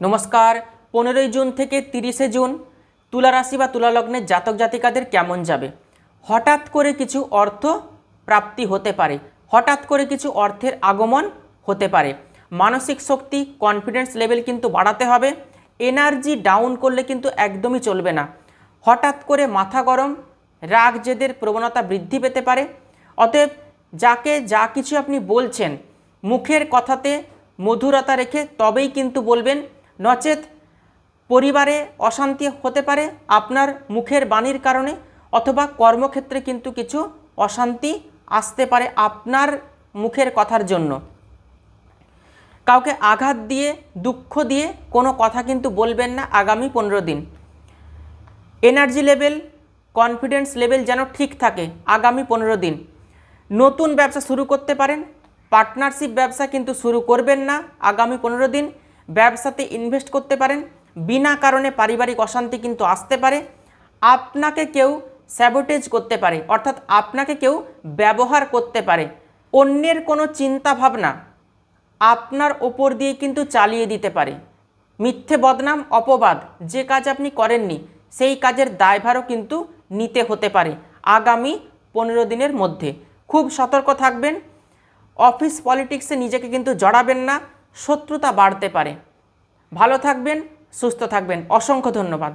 নমস্কার। 15ই জুন থেকে 30শে জুন তুলা রাশি বা তুলা লগ্নের জাতক জাতিকাদের কেমন যাবে। হঠাৎ করে কিছু অর্থ প্রাপ্তি হতে পারে, হঠাৎ করে কিছু অর্থের আগমন হতে পারে। মানসিক শক্তি, কনফিডেন্স লেভেল কিন্তু বাড়াতে হবে। এনার্জি ডাউন করলে কিন্তু একদমই চলবে না। হঠাৎ করে মাথা গরম, রাগ জেদের প্রবণতা বৃদ্ধি পেতে পারে। অতএব যাকে যা কিছু আপনি বলছেন মুখের কথাতে মধুরতা রেখে তবেই কিন্তু বলবেন, নচেত পরিবারে অশান্তি হতে পারে আপনার মুখের বাণীর কারণে, অথবা কর্মক্ষেত্রে কিন্তু কিছু অশান্তি আসতে পারে আপনার মুখের কথার জন্য। কাউকে আঘাত দিয়ে, দুঃখ দিয়ে কোনো কথা কিন্তু বলবেন না আগামী 15 দিন। এনার্জি লেভেল, কনফিডেন্স লেভেল যেন ঠিক থাকে আগামী 15 দিন। নতুন ব্যবসা শুরু করতে পারেন, পার্টনারশিপ ব্যবসা কিন্তু শুরু করবেন না আগামী 15 দিন। ব্যবসাতে ইনভেস্ট করতে পারেন, বিনা কারণে পারিবারিক অশান্তি কিন্তু আসতে পারে। আপনাকে কেউ স্যাবোটেজ করতে পারে, অর্থাৎ আপনাকে কেউ ব্যবহার করতে পারে। অন্যের কোনো চিন্তা ভাবনা আপনার ওপর দিয়ে কিন্তু চালিয়ে দিতে পারে। মিথ্যে বদনাম, অপবাদ, যে কাজ আপনি করেননি সেই কাজের দায়ভারও কিন্তু নিতে হতে পারে আগামী 15 দিনের মধ্যে। খুব সতর্ক থাকবেন। অফিস পলিটিক্সে নিজেকে কিন্তু জড়াবেন না, শত্রুতা বাড়তে পারে। ভালো থাকবেন, সুস্থ থাকবেন। অসংখ্য ধন্যবাদ।